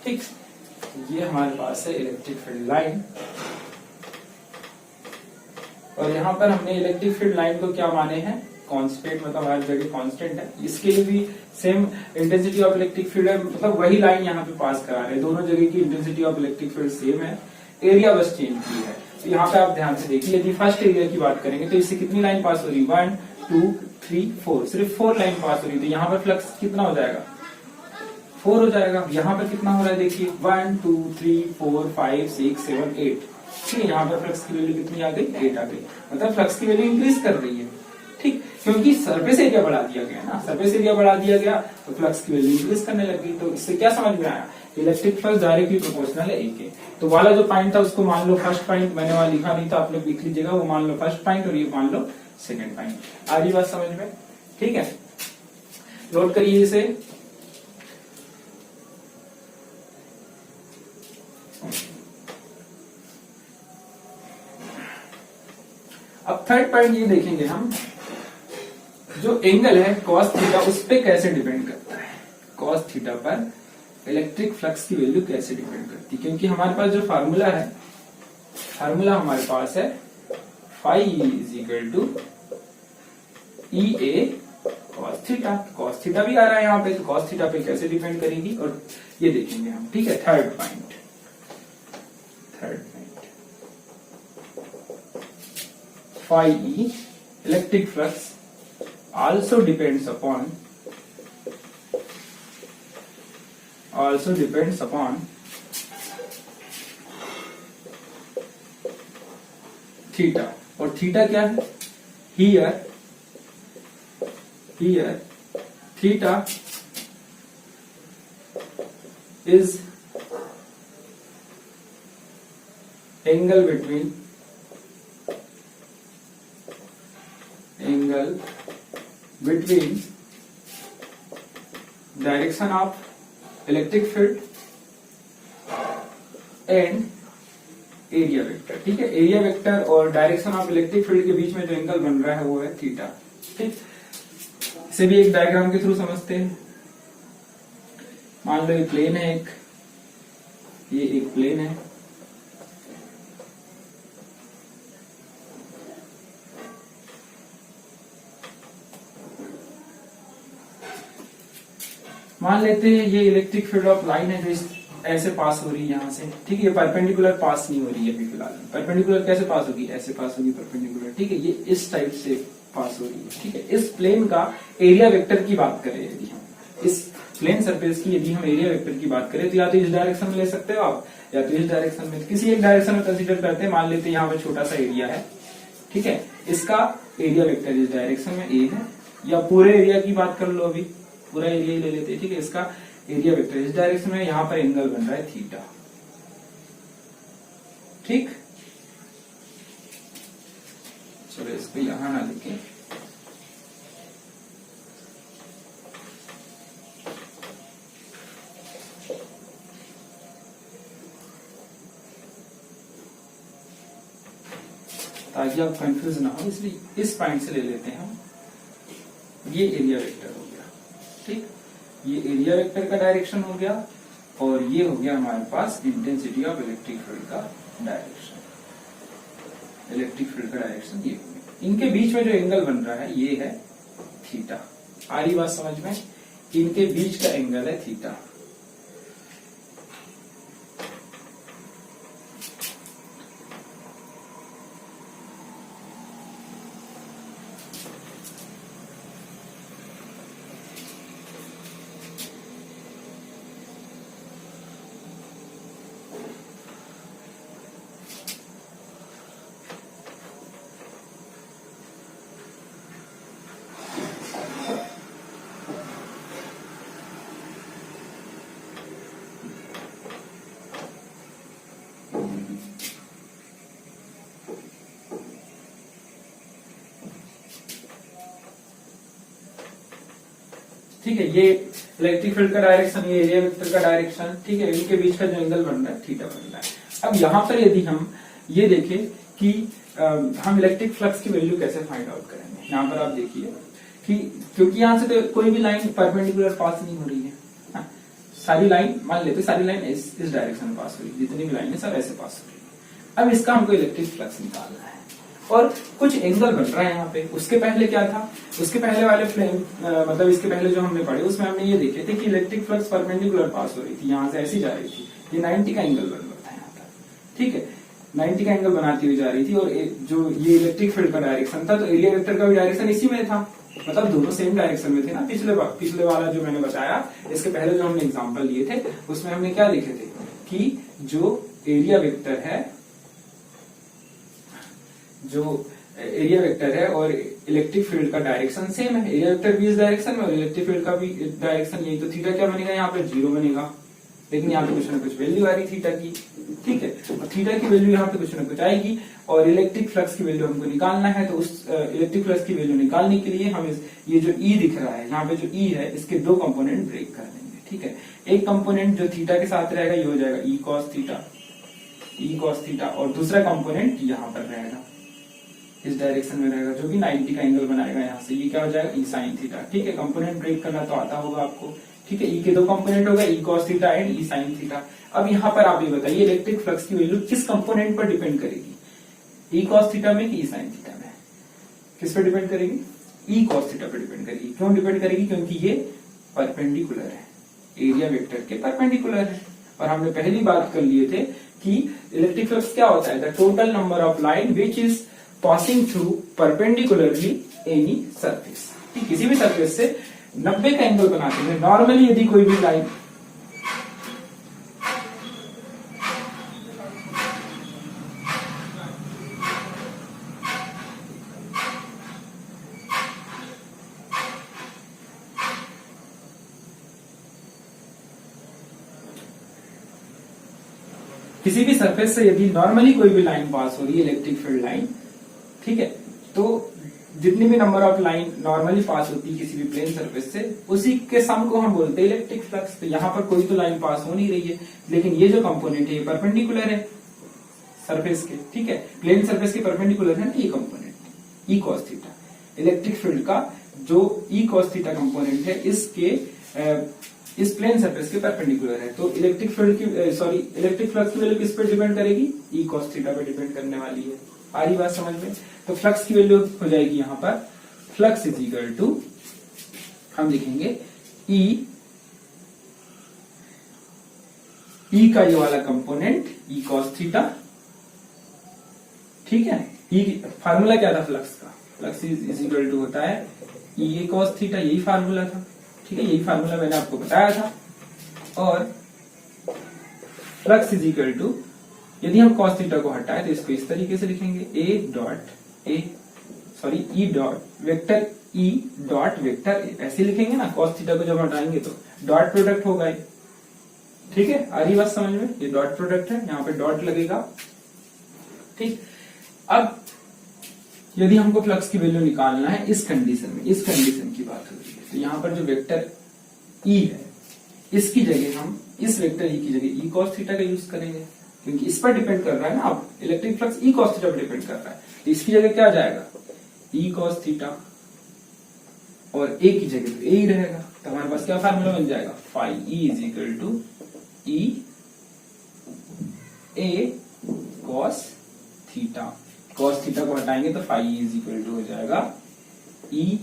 ठीक, ये हमारे पास है इलेक्ट्रिक फील्ड लाइन। और यहाँ पर हमने इलेक्ट्रिक फील्ड लाइन को क्या माने हैं, कांस्टेंट, मतलब हर जगह कांस्टेंट है। इसके लिए भी same intensity of electric field है, मतलब वही लाइन यहाँ पे पास करा रहे हैं, दोनों जगह की intensity of electric field same है, एरिया बस चेंज की है। तो यहाँ पे आप ध्यान से देखिए, यदि फर्स्ट एरिया की बात करेंगे तो इससे कितनी लाइन पास हो रही है, 1 2 3 4, सिर्फ 4 लाइन पास हो रही है। तो यहाँ पर फ्लक्स कितना हो जाएगा, 4 हो जाएगा। यहाँ पर कितना हो रहा है देखिए, 1 2 3 4 5 6 7 8, ठीक है। यहाँ पर फ्लक्स की वैल्यू कितनी आ गई, 8 आ गई, मतलब फ्लक्स की वैल्यू इंक्रीज कर रही है, ठीक, क्योंकि सरफेस एरिया बढ़ा दिया गया ना, सरफेस एरिया बढ़ा दिया गया तो फ्लक्स की वैल्यू इंक्रीज करने लगी। तो इससे क्या समझ में आया, इलेक्ट्रिक फ्लक्स डायरेक्टली प्रोपोर्शनल है ए के। तो वाला जो पॉइंट था उसको मान लो फर्स्ट पॉइंट, मैंने वहां लिखा नहीं था, आप लोग लिख लीजिएगा, वो मान लो फर्स्ट पॉइंट और ये मान लो सेकंड पॉइंट। आ रही बात समझ में, ठीक है। नोट करिए इसे। अब थर्ड पॉइंट ये देखेंगे हम, जो एंगल है कॉस थीटा उस पे कैसे डिपेंड करता है, कॉस थीटा पर इलेक्ट्रिक फ्लक्स की वैल्यू कैसे डिपेंड करती है। क्योंकि हमारे पास जो फार्मूला है, फार्मूला हमारे पास है phi is equal to E A cos theta. Cos theta भी आ रहा है यहाँ पे, तो कॉस थीटा पे कैसे डिपेंड करेगी, और ये देखेंगे हम, ठीक है। Third point phi e electric flux also depends upon theta। और थीटा क्या है, here theta is angle between direction of electric field and area vector, ठीक है। एरिया वेक्टर और डायरेक्शन ऑफ इलेक्ट्रिक फील्ड के बीच में जो एंगल बन रहा है वो है थीटा, ठीक। इसे भी एक डायग्राम के थ्रू समझते हैं। मान लो ये प्लेन है एक, ये एक प्लेन है, मान लेते हैं ये इलेक्ट्रिक फील्ड ऑफ लाइन है जो इस ऐसे पास हो रही है यहाँ से, ठीक है। ये परपेंडिकुलर पास नहीं हो रही है अभी फिलहाल। परपेंडिकुलर कैसे पास होगी, ऐसे पास होगी परपेंडिकुलर, ठीक है। ये इस टाइप से पास हो रही है, ठीक है। इस प्लेन का एरिया वेक्टर की बात करें, यदि हम इस प्लेन सरफेस की यदि हम एरिया वेक्टर की बात करें तो या तो इस डायरेक्शन में ले सकते हो आप, या तो इस डायरेक्शन में, किसी एक डायरेक्शन में कंसिडर करते हैं। मान लेते हैं यहाँ पर छोटा सा एरिया है, ठीक है। इसका एरिया वेक्टर इस डायरेक्शन में ए है, या पूरे एरिया की बात कर लो, अभी पूरा एरिया ही ले लेते हैं, ठीक है। इसका एरिया वेक्टर इस डायरेक्शन में, यहां पर एंगल बन रहा है थीटा, ठीक। चलो इसको यहां ना लिखे, ताकि आप कंफ्यूज ना हो, इसलिए इस पॉइंट से ले लेते हैं हम। ये एरिया वेक्टर हो गया, ठीक। ये एरिया वेक्टर का डायरेक्शन हो गया, और ये हो गया हमारे पास इंटेंसिटी ऑफ इलेक्ट्रिक फील्ड का डायरेक्शन। इलेक्ट्रिक फील्ड का डायरेक्शन ये हो गया। इनके बीच में जो एंगल बन रहा है ये है थीटा। आ रही बात समझ में, इनके बीच का एंगल है थीटा। ठीक है, ये इलेक्ट्रिक फील्ड का डायरेक्शन, ये एरिया वेक्टर का डायरेक्शन, ठीक है, इनके बीच का जो एंगल बन रहा है थीटा बन रहा है। अब यहाँ पर यदि हम ये देखें कि हम इलेक्ट्रिक फ्लक्स की वैल्यू कैसे फाइंड आउट करेंगे, यहाँ पर आप देखिए कि क्योंकि यहाँ से तो कोई भी लाइन परपेंडिकुलर पास नहीं हो रही है, सारी लाइन मान लेते सारी लाइन इस डायरेक्शन में पास हो रही है, जितनी भी लाइन है सब ऐसे पास हो रही है। अब इसका हमको इलेक्ट्रिक फ्लक्स निकालना है और कुछ एंगल बन रहा है यहाँ पे। उसके पहले क्या था, उसके पहले वाले प्लेन मतलब इसके पहले जो हमने पढ़े उसमें हमने ये देखे थे कि इलेक्ट्रिक फ्लक्स परपेंडिकुलर पास हो रही थी, यहाँ से ऐसी जा रही थी, ये 90 का एंगल बन रहा था यहाँ पर, ठीक है, 90 का एंगल बनाती हुई जा रही थी। और जो ये इलेक्ट्रिक फील्ड का डायरेक्शन था तो एरिया वेक्टर का भी डायरेक्शन इसी में था, मतलब दोनों सेम डायरेक्शन में थे ना। पिछले वाला जो मैंने बताया, इसके पहले जो हमने एग्जांपल लिए थे उसमें हमने क्या लिखे थे कि जो एरिया वेक्टर है, जो एरिया वेक्टर है और इलेक्ट्रिक फील्ड का डायरेक्शन सेम है, एरिया वेक्टर भी इस डायरेक्शन में और इलेक्ट्रिक फील्ड का भी डायरेक्शन यही, तो थीटा क्या बनेगा यहाँ पे 0 बनेगा, लेकिन यहाँ पे कुछ ना कुछ वैल्यू आ रही थीटा की, ठीक है, और थीटा की वैल्यू यहाँ पे कुछ ना कुछ आएगी और इलेक्ट्रिक फ्लक्स की वैल्यू हमको निकालना है। तो उस इलेक्ट्रिक फ्लक्स की वैल्यू निकालने के लिए हम ये जो ई दिख रहा है यहाँ पे, जो ई है इसके दो कंपोनेंट ब्रेक कर देंगे, ठीक है। एक कंपोनेंट जो थीटा के साथ रहेगा ये हो जाएगा ई कॉस थीटा, और दूसरा कंपोनेंट यहाँ पर रहेगा, इस डायरेक्शन में रहेगा, जो कि 90 का एंगल बनाएगा यहाँ से, ये क्या हो जाएगा ई साइन थीटा, ठीक है। कंपोनेंट ब्रेक करना तो आता होगा आपको, ठीक है। ई के दो कंपोनेंट होगा, E cos theta and E sine theta. अब यहाँ पर आप ये बताइए इलेक्ट्रिक फ्लक्स की वैल्यू किस कंपोनेंट पर डिपेंड करेगी, ई कॉस थीटा में कि ई साइन थीटा में, किस पर डिपेंड करेगी, ई कॉस थीटा पर डिपेंड करेगी। क्यों डिपेंड करेगी, क्योंकि ये परपेंडिकुलर है, एरिया वेक्टर के परपेंडिकुलर है। और हमने पहली बात कर लिए थे कि इलेक्ट्रिक फ्लक्स क्या होता है, the total number of line which is passing through perpendicularly any surface, किसी भी सरफेस से 90 का एंगल बनाते हैं। नॉर्मली यदि कोई भी लाइन किसी भी सरफेस से यदि नॉर्मली कोई भी लाइन पास हो रही है, इलेक्ट्रिक फील्ड लाइन, ठीक है, तो जितनी भी नंबर ऑफ लाइन नॉर्मली पास होती है किसी भी प्लेन सरफेस से, उसी के सम को हम बोलते हैं इलेक्ट्रिक फ्लक्स। तो यहाँ पर कोई तो लाइन पास हो नहीं रही है, लेकिन ये जो कंपोनेंट है ये परपेंडिकुलर है सरफेस के, ठीक है, प्लेन सरफेस के परपेंडिकुलर है ना ये component E cos theta. Electric field का जो ई कॉस थीटा कंपोनेंट है इसके इस प्लेन सरफेस के परपेंडिकुलर है। तो इलेक्ट्रिक फील्ड की इलेक्ट्रिक फ्लक्स की वैल्यू किस पर डिपेंड करेगी, ई कॉस थीटा पर डिपेंड करने वाली है। आ रही बात समझ में। तो फ्लक्स की वैल्यू हो जाएगी यहाँ पर फ्लक्स इज इक्वल टू, हम लिखेंगे ई का ये वाला कंपोनेंट ई कॉस थीटा, ठीक है। ई फार्मूला क्या था फ्लक्स का, फ्लक्स इज इक्वल टू होता है ई कॉस थीटा, यही फार्मूला था, ठीक है, यही फार्मूला मैंने आपको बताया था। और फ्लक्स इज इक्वल टू, यदि हम cos थीटा को हटाए तो इसको इस तरीके से लिखेंगे ई डॉट वेक्टर ऐसे लिखेंगे ना, cos थीटा को जब हटाएंगे तो डॉट प्रोडक्ट होगा, ठीक है। आ रही बात समझ में, ये डॉट प्रोडक्ट है, यहाँ पे डॉट लगेगा, ठीक। अब यदि हमको फ्लक्स की वैल्यू निकालना है इस कंडीशन में, इस कंडीशन की बात हो रही है, तो यहाँ पर जो वेक्टर ई है इसकी जगह हम इस वेक्टर ई की जगह ई कॉस थीटा का यूज करेंगे, क्योंकि इस पर डिपेंड कर रहा है ना, अब electric flux E cos theta पर डिपेंड कर रहा है, तो इसकी जगह क्या आ जाएगा ई कॉस थीटा, और ए की जगह तो ए ही रहेगा। तो हमारे पास क्या फार्मूला बन जाएगा, phi E is equal to E A cos theta. Cos theta को हटाएंगे तो phi E is equal to हो जाएगा ई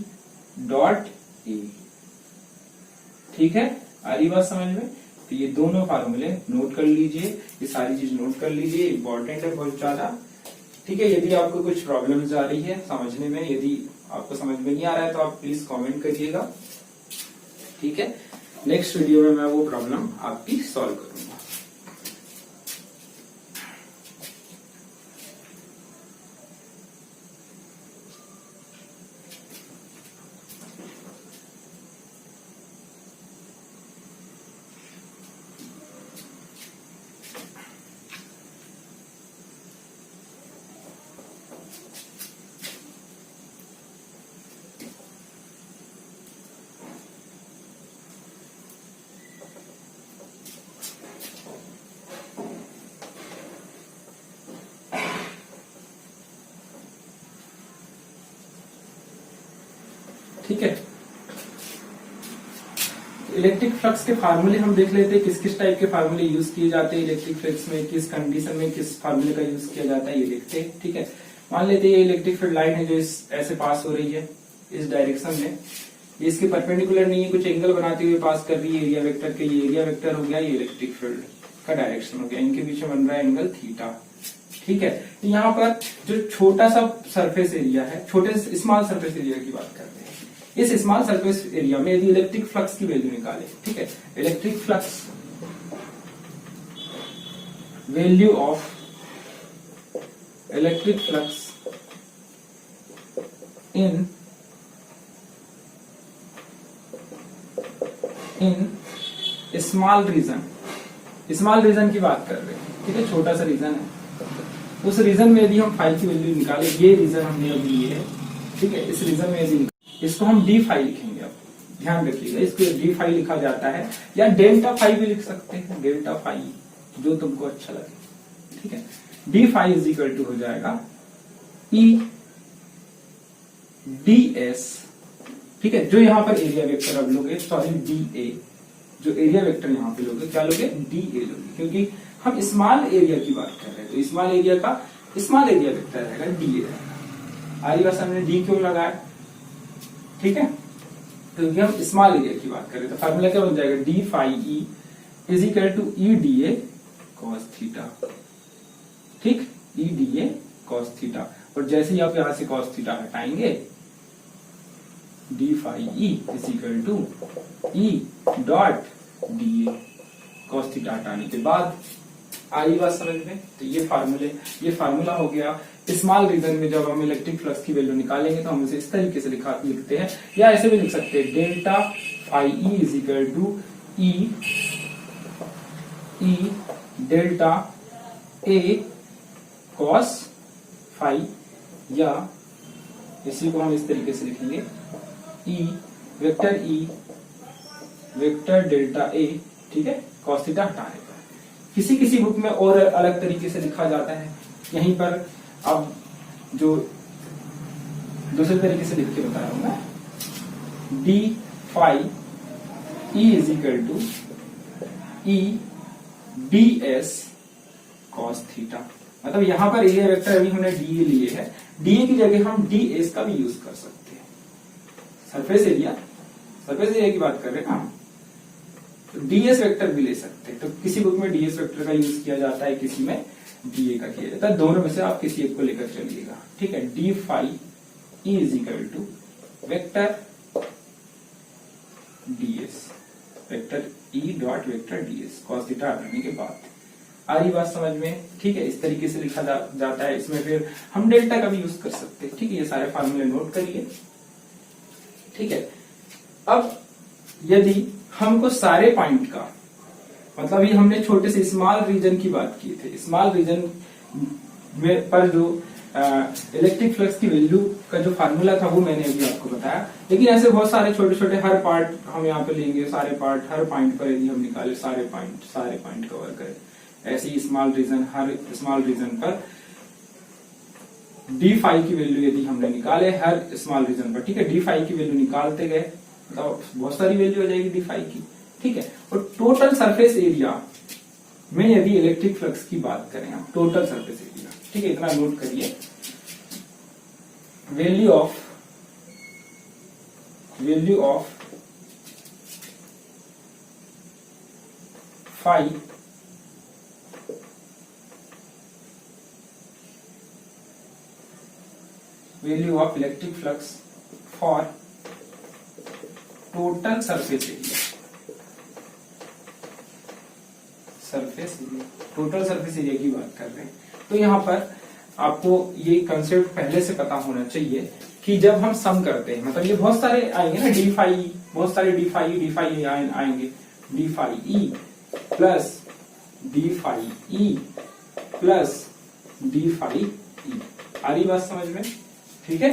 डॉट ए, ठीक है। आ रही बात समझ में। तो ये दोनों फार्मूले नोट कर लीजिए, ये सारी चीज नोट कर लीजिए, इंपॉर्टेंट है बहुत ज्यादा, ठीक है। यदि आपको कुछ प्रॉब्लम्स आ रही है समझने में, यदि आपको समझ में नहीं आ रहा है तो आप प्लीज कमेंट करिएगा, ठीक है। नेक्स्ट वीडियो में मैं वो प्रॉब्लम आपकी सॉल्व करूंगा। ठीक है। इलेक्ट्रिक फ्लक्स के फार्मूले हम देख लेते हैं, किस किस टाइप के फार्मूले यूज किए जाते हैं इलेक्ट्रिक फ्लक्स में, किस कंडीशन में किस फार्मूले का यूज किया जाता है ये देखते हैं। ठीक है, मान लेते हैं ये इलेक्ट्रिक फील्ड लाइन है जो इस ऐसे पास हो रही है इस डायरेक्शन में, ये इसके परपेंडिकुलर नहीं है, कुछ एंगल बनाते हुए पास कर रही है एरिया वेक्टर के, ये एरिया वेक्टर हो गया, ये इलेक्ट्रिक फील्ड का डायरेक्शन हो गया, इनके बीच में बन रहा है एंगल थीटा। ठीक है, तो यहाँ पर जो छोटा सा सरफेस एरिया है, छोटे स्मॉल सरफेस एरिया की बात करते हैं, इस स्मॉल सरफेस एरिया में यदि इलेक्ट्रिक फ्लक्स की वैल्यू निकाले, ठीक है, electric flux value of electric flux in small region, small region की बात कर रहे हैं, ठीक है, छोटा सा रीजन है, उस रीजन में यदि हम फाई की वैल्यू निकाले, ये रीजन हमने अभी लिए है, ठीक है, इस रीजन में यदि इसको हम डी फाई लिखेंगे, अब ध्यान रखिएगा इसको डी फाई लिखा जाता है या डेल्टा फाई भी लिख सकते हैं, डेल्टा फाई जो तुमको अच्छा लगे। ठीक है, D phi is equal to हो जाएगा ई डी एस, ठीक है, जो यहाँ पर एरिया वेक्टर अब लोगे, सॉरी डी ए, जो एरिया वेक्टर यहाँ पे लोगे क्या लोगे, डी ए लोगे, क्योंकि हम स्मॉल एरिया की बात कर रहे हैं, तो स्मॉल एरिया का स्मॉल एरिया वेक्टर रहेगा डी ए। आरी बात हमने डी क्यों लगाया, ठीक है, क्योंकि हम स्मॉल एरिया की बात कर रहे हैं, तो फार्मूला क्या बन जाएगा, d phi E is equal to E d a cos theta. ठीक, e d a cos theta, और जैसे ही आप यहां से कॉस थीटा हटाएंगे, d phi E is equal to e dot d a, cos theta हटाने के बाद आई बात समझ में। तो ये फार्मूला हो गया स्मॉल रीजन में जब हम इलेक्ट्रिक फ्लक्स की वैल्यू निकालेंगे तो हम इसे इस तरीके से लिखते हैं, या ऐसे भी लिख सकते हैं, delta phi E is equal to E delta A cos phi, या इसी को हम इस तरीके से लिखेंगे, ई वेक्टर डेल्टा ए, ठीक है, कॉस थीटा हटाने पर। किसी किसी बुक में और अलग तरीके से लिखा जाता है, यहीं पर अब जो दूसरे तरीके से लिख के बता रहा हूं मैं, D phi E is equal to E D S cos theta, मतलब यहां पर एरिया वेक्टर अभी हमने डी ए लिए है, डी ए की जगह हम डी एस का भी यूज कर सकते हैं, सरफेस एरिया की बात कर रहे हैं ना, तो डीएस वेक्टर भी ले सकते हैं, तो किसी बुक में डीएस वेक्टर का यूज किया जाता है, किसी में डीए का किया जाता है, दोनों में से आप किसी एक को लेकर चलिएगा। ठीक है, D phi E is equal to vector DS, vector E dot vector DS cos theta हटाने के बाद। आ रही बात समझ में? ठीक है, इस तरीके से लिखा जाता है। इसमें फिर हम डेल्टा का भी यूज कर सकते हैं। ठीक है, ये सारे फार्मूले नोट करिए। ठीक है, अब यदि हमको सारे पॉइंट का मतलब ये हमने छोटे से स्मॉल रीजन की बात की थी, स्मॉल रीजन में पर जो इलेक्ट्रिक फ्लक्स की वैल्यू का जो फार्मूला था वो मैंने अभी आपको बताया, लेकिन ऐसे बहुत सारे छोटे छोटे हर पार्ट हम यहाँ पे लेंगे, सारे पार्ट हर पॉइंट पर यदि हम निकाले सारे पॉइंट कवर करें, ऐसे ही स्मॉल रीजन, हर स्मॉल रीजन पर डी फाई की वैल्यू यदि हमने निकाले हर स्मॉल रीजन पर, ठीक है, डी फाई की वैल्यू निकालते गए तो बहुत सारी वैल्यू हो जाएगी डी फाई की। ठीक है, और टोटल सरफेस एरिया में यदि इलेक्ट्रिक फ्लक्स की बात करें हम, टोटल सरफेस एरिया, ठीक है, इतना नोट करिए, value of phi value of electric flux for total surface area, total surface area की बात कर रहे हैं। तो यहाँ पर आपको ये कंसेप्ट पहले से पता होना चाहिए कि जब हम सम करते हैं, मतलब ये बहुत सारे आएंगे ना, डी फाई, बहुत सारे डी फाई आएंगे, d phi e plus d phi e plus d phi e. आ रही बात समझ में? ठीक है,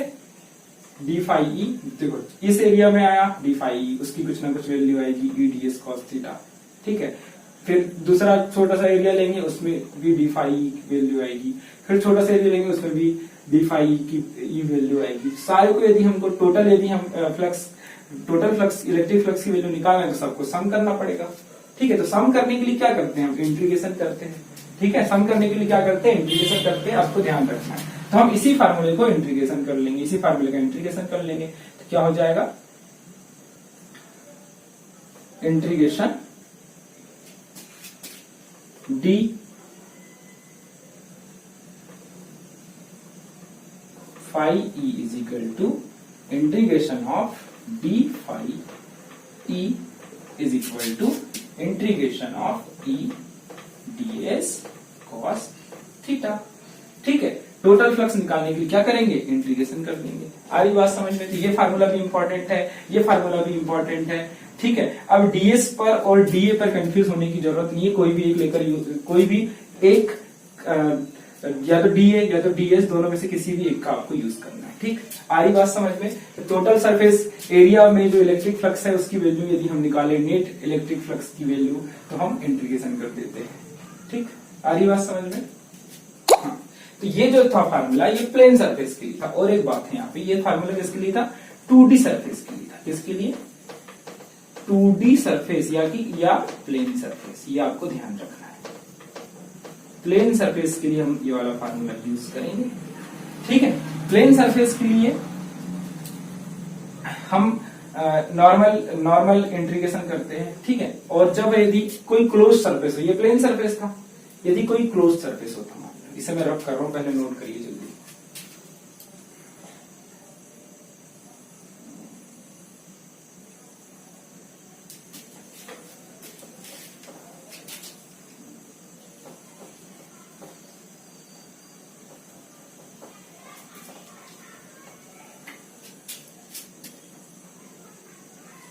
डी फाई ई, देखो इस एरिया में आया डी फाई ई, उसकी कुछ ना कुछ वैल्यू आएगी ई डी एस कॉस थीटा। ठीक है, फिर दूसरा छोटा सा एरिया लेंगे, उसमें भी डी फाई वैल्यू आएगी, फिर छोटा सा एरिया लेंगे, उसमें भी डी फाई की ई वैल्यू आएगी। सारे को यदि हमको यदि हम टोटल फ्लक्स इलेक्ट्रिक फ्लक्स की वैल्यू निकालना है तो सबको सम करना पड़ेगा। ठीक है, तो सम करने के लिए क्या करते हैं हम, इंटीग्रेशन करते हैं। ठीक है, सम करने के लिए क्या करते हैं, इंटीग्रेशन करते हैं। आपको ध्यान रखना है, तो हम इसी फार्मूले को इंटीग्रेशन कर लेंगे, इसी फार्मूले का इंटीग्रेशन कर लेंगे। तो क्या हो जाएगा, integration D phi E is equal to integration of D phi E is equal to integration of E D S cos theta. ठीक है, टोटल फ्लक्स निकालने के लिए क्या करेंगे, इंटीग्रेशन कर देंगे। आ रही बात समझ में? तो ये फार्मूला भी इंपॉर्टेंट है, ये फार्मूला भी इंपॉर्टेंट है। ठीक है, अब डीएस पर और डीए पर कंफ्यूज होने की जरूरत नहीं है, कोई भी एक लेकर कोई भी एक या तो डीए या तो डीएस, दोनों में से किसी भी एक का आपको यूज करना है। ठीक, आ रही बात समझ में? तो टोटल सरफेस एरिया में जो इलेक्ट्रिक फ्लक्स है उसकी वैल्यू यदि हम निकाले नेट इलेक्ट्रिक फ्लक्स की वैल्यू, तो हम इंटीग्रेशन कर देते हैं। ठीक, आ रही बात समझ में? हाँ, तो ये जो था फार्मूला ये प्लेन सरफेस के लिए था। और एक बात है यहाँ पे, ये फार्मूला किसके लिए था, 2D सरफेस के लिए था। किसके लिए, 2D सरफेस या प्लेन सरफेस, ये आपको ध्यान रखना है। प्लेन सरफेस के लिए हम ये वाला फार्मूला यूज करेंगे। ठीक है, प्लेन सरफेस के लिए हम नॉर्मल इंटीग्रेशन करते हैं। ठीक है, और जब यदि कोई क्लोज सरफेस हो, ये प्लेन सरफेस था, यदि कोई क्लोज सरफेस होता, इसे मैं रफ कर रहा हूं, पहले नोट करिए जल्दी।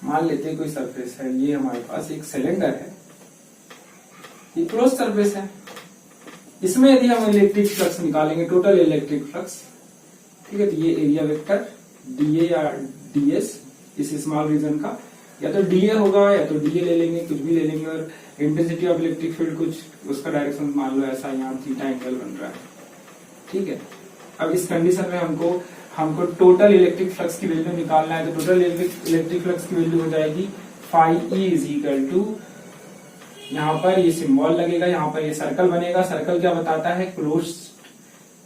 मान लेते हैं कोई सरफेस है, ये हमारे पास एक सिलेंडर है, ये क्लोज सरफेस है। इसमें यदि हम इलेक्ट्रिक फ्लक्स निकालेंगे, टोटल इलेक्ट्रिक फ्लक्स, ठीक है, तो ये एरिया वेक्टर डीए या डीएस इस स्मॉल रीजन का, या तो डीए होगा या तो डीए ले लेंगे, कुछ भी ले लेंगे। और इंटेंसिटी ऑफ इलेक्ट्रिक फील्ड कुछ उसका डायरेक्शन मान लो ऐसा, यहाँ थीटा एंगल बन रहा है। ठीक है, अब इस कंडीशन में हमको टोटल इलेक्ट्रिक फ्लक्स की वैल्यू निकालना है, तो टोटल इलेक्ट्रिक फ्लक्स की वैल्यू हो जाएगी phi E is equal to, यहाँ पर ये सिंबल लगेगा, यहाँ पर ये सर्कल बनेगा। सर्कल क्या बताता है,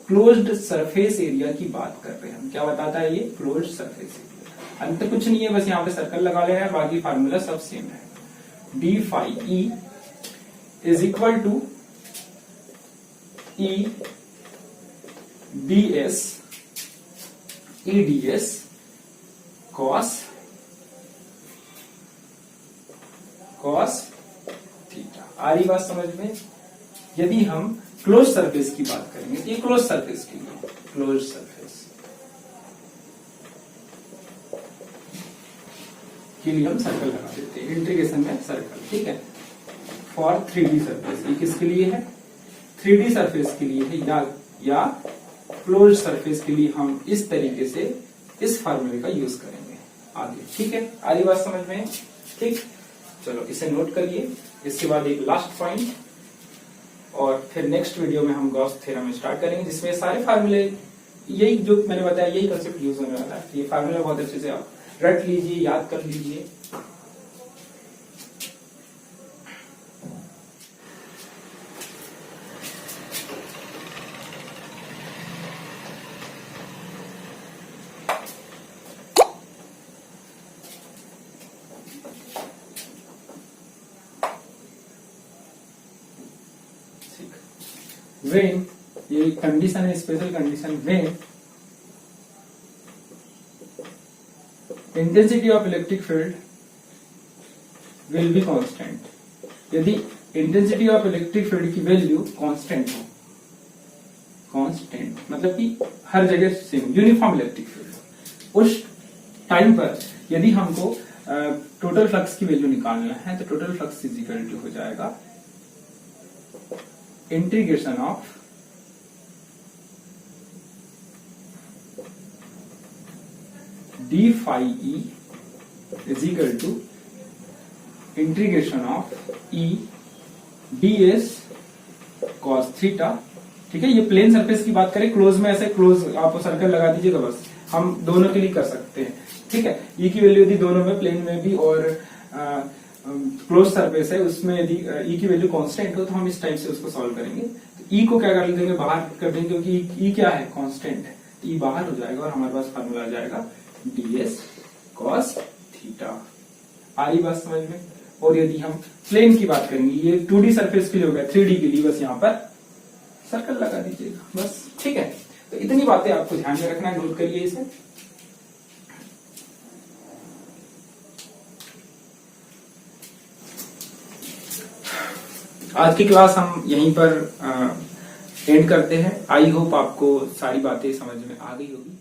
क्लोज्ड सरफेस एरिया की बात कर रहे हैं हम। क्या बताता है ये, क्लोज्ड सरफेस एरिया। अंत कुछ नहीं है, बस यहाँ पे सर्कल लगा लेना है, बाकी फार्मूला सब सेम है। D phi E is equal to E D S cos theta. आ रही बात समझ में? यदि हम क्लोज सरफेस की बात करेंगे तो ये क्लोज सरफेस के लिए, क्लोज सरफेस के लिए हम सर्कल लगा देते हैं, इंटीग्रेशन में सर्कल। ठीक है, फॉर 3D सरफेस, ये किसके लिए है, 3D सरफेस के लिए है, या क्लोज सरफेस के लिए हम इस तरीके से इस फार्मूले का यूज करेंगे आगे। ठीक है, आ रही बात समझ में? ठीक, चलो इसे नोट करिए। इसके बाद एक लास्ट पॉइंट, और फिर नेक्स्ट वीडियो में हम गॉस थ्योरम स्टार्ट करेंगे, जिसमें सारे फार्मूले यही जो मैंने बताया, यही कंसेप्ट यूज होने वाला है। ये फार्मूला बहुत अच्छे से आप रट लीजिए, याद कर लीजिए। when, ये कंडीशन है, special condition, when intensity of electric field will be constant, यदि इंटेंसिटी ऑफ इलेक्ट्रिक फील्ड की वैल्यू कांस्टेंट हो, कांस्टेंट मतलब कि हर जगह सेम यूनिफॉर्म इलेक्ट्रिक फील्ड, उस टाइम पर यदि हमको टोटल फ्लक्स की वैल्यू निकालना है, तो total flux is equal to हो जाएगा integration of D phi E is equal to integration of E D S cos theta. ठीक है, ये प्लेन सरफेस की बात करें, क्लोज में ऐसे क्लोज आप सर्कल लगा दीजिएगा बस, हम दोनों के लिए कर सकते हैं। ठीक है, ई की वैल्यू यदि दोनों में, प्लेन में भी और क्लोज सरफेस है उसमें यदि ई की वैल्यू कांस्टेंट हो तो हम इस टाइप से उसको सॉल्व करेंगे। तो ई को क्या कर देंगे, बाहर कर देंगे, क्योंकि ई क्या है, कांस्टेंट है, ई बाहर हो जाएगा और हमारे पास फार्मूला आ जाएगा ds cos थीटा। आ रही बात समझ में। और यदि हम प्लेन की बात करेंगे, ये 2D सरफेस के लिए हो गया, 3D के लिए बस यहाँ पर सर्कल लगा दीजिएगा बस। ठीक है, तो इतनी बातें आपको ध्यान में रखना है, नोट करिए इसे। आज की क्लास हम यहीं पर एंड करते हैं। आई होप आपको सारी बातें समझ में आ गई होगी।